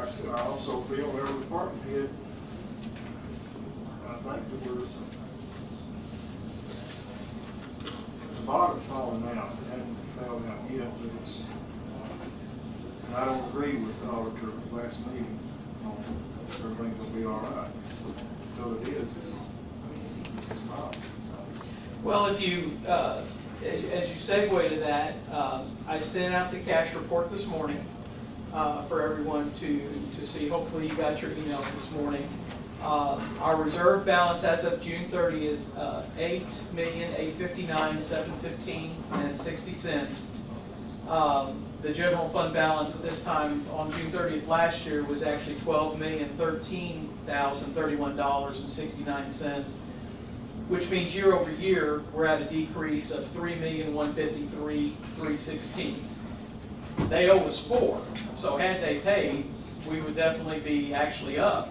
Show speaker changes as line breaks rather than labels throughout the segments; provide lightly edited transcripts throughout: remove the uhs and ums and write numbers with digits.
like I said, I also feel every department head, I think that we're, the bottom's falling out, it hasn't fell out yet, but it's, and I don't agree with the auditor last meeting on everything's gonna be all right. Until it is, it's not.
Well, if you, as you segue to that, I sent out the cash report this morning for everyone to see. Hopefully you got your emails this morning. Our reserve balance as of June 30 is $8,859,715.60. The general fund balance this time on June 30th last year was actually $12,013,031.69, which means year over year we're at a decrease of $3,153,316. They owe us $4, so had they paid, we would definitely be actually up.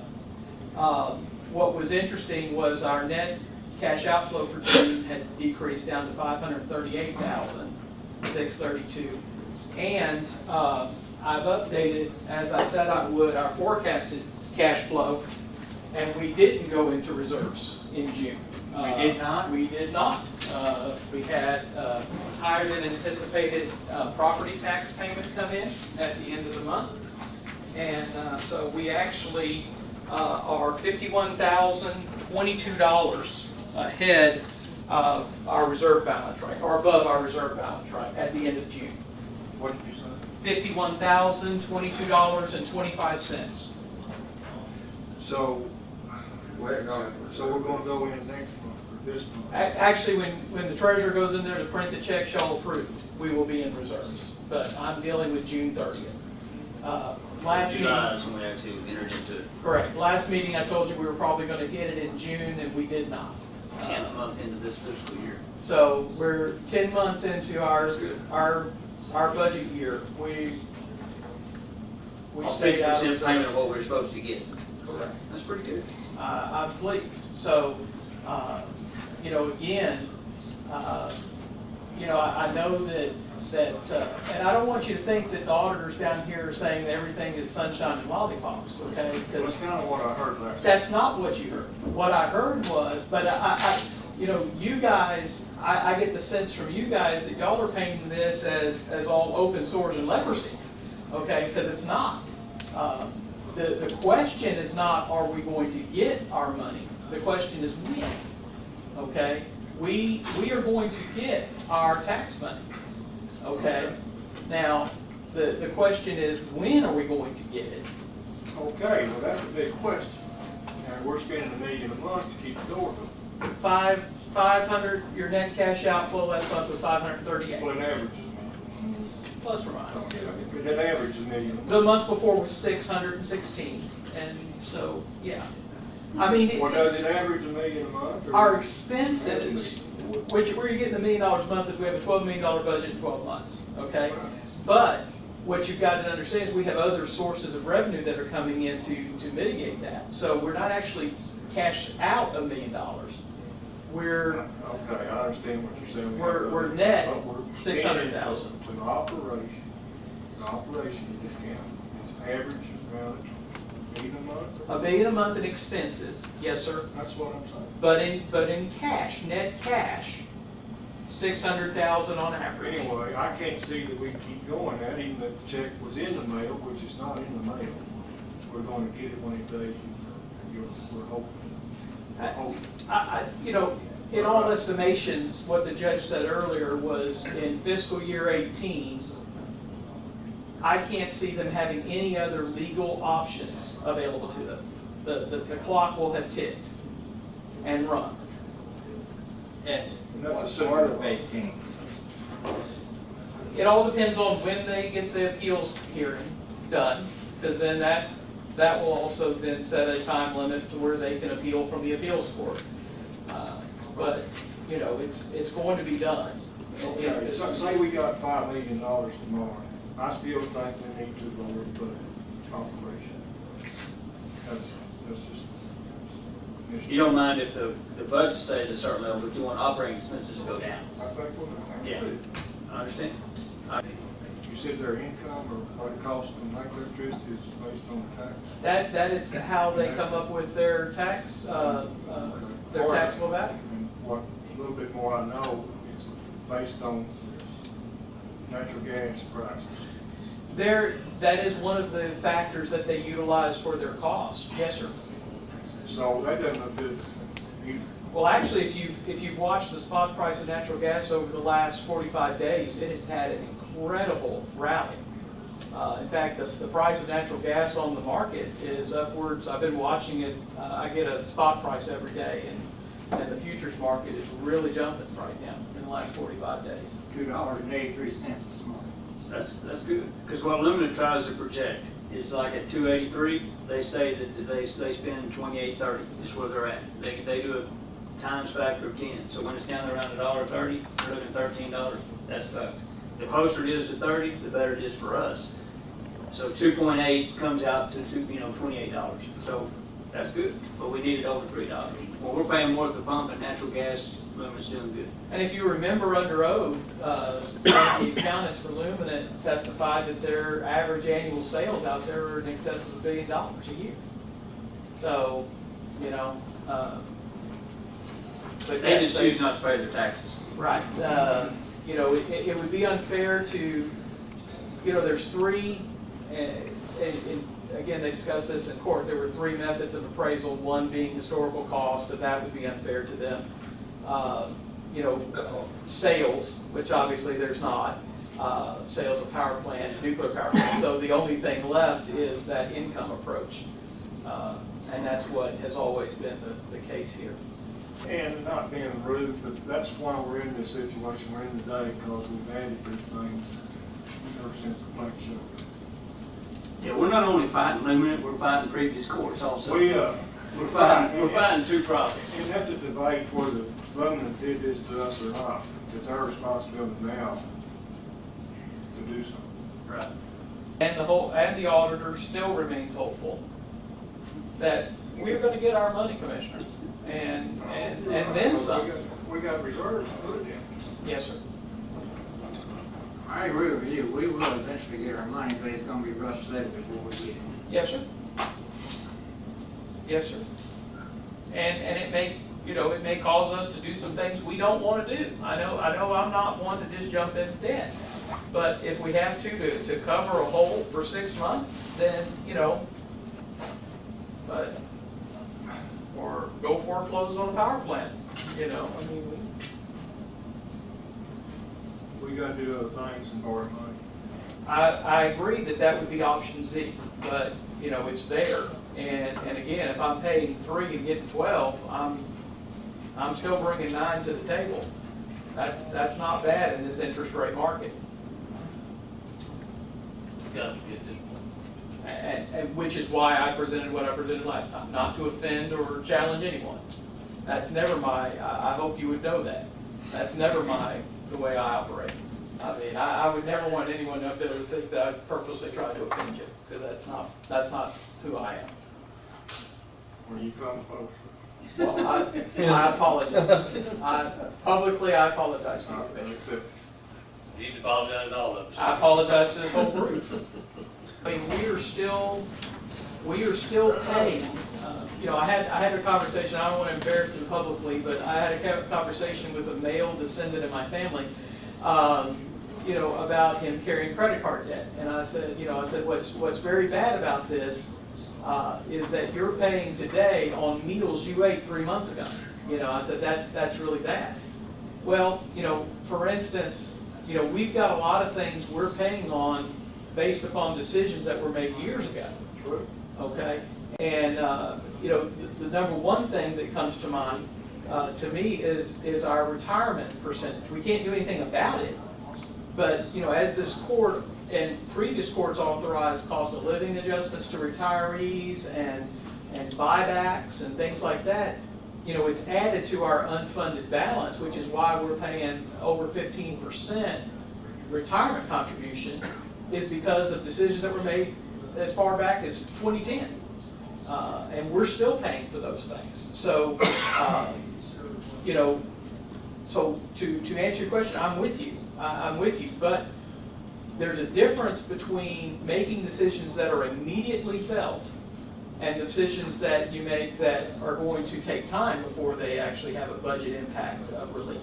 What was interesting was our net cash outflow for June had decreased down to $538,632. And I've updated, as I said I would, our forecasted cash flow, and we didn't go into reserves in June.
We did not?
We did not. We had higher than anticipated property tax payment come in at the end of the month. And so we actually are $51,022 ahead of our reserve balance, right, or above our reserve balance, right, at the end of June.
What did you say?
$51,022.25.
So, so we're gonna go in next month or this month?
Actually, when the treasurer goes in there to print the check y'all approved, we will be in reserves. But I'm dealing with June 30th. Last meeting,
July when we actually entered into it.
correct. Last meeting, I told you we were probably going to hit it in June, and we did not.
10th month into this fiscal year.
So we're 10 months into our budget year. We stayed out of
50% payment of
reserves.
what we were supposed to get.
Correct.
That's pretty good.
I'm pleased. So, you know, again, you know, I know that, and I don't want you to think that the auditors down here are saying that everything is sunshine and lollipops, okay?
Well,
Because
that's kind of what I heard last.
that's not what you heard. What I heard was, but I you know, you guys, I get the sense from you guys that y'all are painting this as all open sores and leprosy, okay? Because it's not. The question is not, are we going to get our money? The question is when, okay? We are going to get our tax money, okay? Now, the question is, when are we going to get it?
Okay, well, that's a big question. And we're spending $1 million a month to keep the door open.
500, your net cash outflow last month was 538,
Well, an average is
plus or minus.
$1 million. Because that average is $1 million a month.
The month before was 616, and so, yeah. I mean,
Well, does it average $1 million a month? or
our
is
expenses, which where you're getting $1 million a month is we have a $12 million budget in 12 months, okay? But what you've got to understand is we have other sources of revenue that are coming in to mitigate that. So we're not actually cashed out $1 million. We're
Okay, I understand what you're saying.
We're net
But we're
600,000.
To the operation, you just can't, it's average around $1 million a month?
$1 million a month in expenses, yes, sir.
That's what I'm saying.
But in cash, net cash, 600,000 on average.
Anyway, I can't see that we can keep going that, even if the check was in the mail, which is not in the mail. We're going to get it one of these days, we're hoping.
You know, in all estimations, what the judge said earlier was in fiscal year 18, I can't see them having any other legal options available to them. The clock will have ticked and run.
And
that's
what
a
sort
simple-
of 18?
It all depends on when they get the appeals hearing done, because then that will also then set a time limit to where they can appeal from the appeals court. But, you know, it's going to be done.
Okay, so say we got $5 million tomorrow, I still think we need to lower the budget operation. That's just.
You don't mind if the budget stays at a certain level, but you want operating expenses to go down.
I think we'll.
Yeah. I understand.
you said their income or what it costs to make electricity is based on the tax?
That is how they come up with their tax, their taxable value.
And what, a little bit more I know, it's based on natural gas prices.
That is one of the factors that they utilize for their cost. Yes, sir.
So that doesn't look good either.
Well, actually, if you've watched the spot price of natural gas over the last 45 days, it has had an incredible rally. In fact, the price of natural gas on the market is upwards. I've been watching it. I get a spot price every day, and the futures market is really jumping right now in the last 45 days.
$2.83 this morning.
That's good, because what Luminant tries to project is like at 283, they say that they spend 28.30 is where they're at. They do a times factor of 10, so when it's down around $1.30, they're looking at $13. That sucks. The closer it is to 30, the better it is for us. So 2.8 comes out to $28. So that's good, but we need it over $3. Well, we're paying more at the pump, and natural gas, Luminant's doing good.
And if you remember under oath, the accountants for Luminant testified that their average annual sales out there are in excess of $1 billion a year. So, but
They just choose not to pay their taxes.
Right. It would be unfair to, there's three, and again, they discussed this in court, there were three methods of appraisal, one being historical cost, and that would be unfair to them. Sales, which obviously there's not, sales of power plant, nuclear power plant. So the only thing left is that income approach. And that's what has always been the case here.
And not being rude, but that's why we're in this situation we're in today, because we've added these things ever since the plant shut.
Yeah, we're not only fighting Luminant, we're fighting previous courts also.
We're
fighting two problems.
And that's a debate whether Luminant did this to us or not. It's our responsibility now to do something.
Right.
And the auditor still remains hopeful that we're going to get our money, Commissioner, and then some.
We got reserves to put it in.
Yes, sir.
I agree with you. We will eventually get our money, but it's gonna be rough sledding before we get it.
Yes, sir. Yes, sir. And it may cause us to do some things we don't want to do. I know I'm not one to just jump in debt. But if we have to cover a hole for 6 months, then, or go foreclose on a power plant,
We got to do other things and borrow money.
I agree that would be option Z, but, it's there. And again, if I'm paying 3 and getting 12, I'm still bringing 9 to the table. That's not bad in this interest rate market.
It's got to get this point.
And which is why I presented what I presented last time, not to offend or challenge anyone. That's never I hope you would know that. That's never the way I operate. I mean, I would never want anyone up there to think that I purposely tried to offend you, because that's not who I am.
When you come closer.
Well, I apologize. Publicly, I apologize to you, Commissioner.
You need to apologize to all of us.
I apologize to this whole group. I mean, we are still paying. I had a conversation. I don't want to embarrass him publicly, but I had a conversation with a male descendant in my family, about him carrying credit card debt. And I said, what's very bad about this is that you're paying today on meals you ate 3 months ago. I said that's really bad. Well, for instance, we've got a lot of things we're paying on based upon decisions that were made years ago.
True.
Okay, and the number one thing that comes to mind to me is our retirement percentage. We can't do anything about it, but as this court and previous courts authorized cost of living adjustments to retirees and buybacks and things like that, it's added to our unfunded balance, which is why we're paying over 15% retirement contribution, is because of decisions that were made as far back as 2010. And we're still paying for those things. So, so to answer your question, I'm with you. I'm with you. But, there's a difference between making decisions that are immediately felt and decisions that you make that are going to take time before they actually have a budget impact of relief.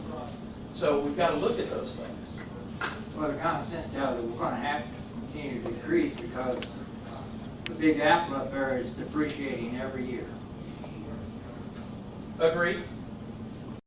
So we've got to look at those things.
Well, the common sense tells us we're gonna have to continue to decrease because the big apple up there is depreciating every year.
Agree?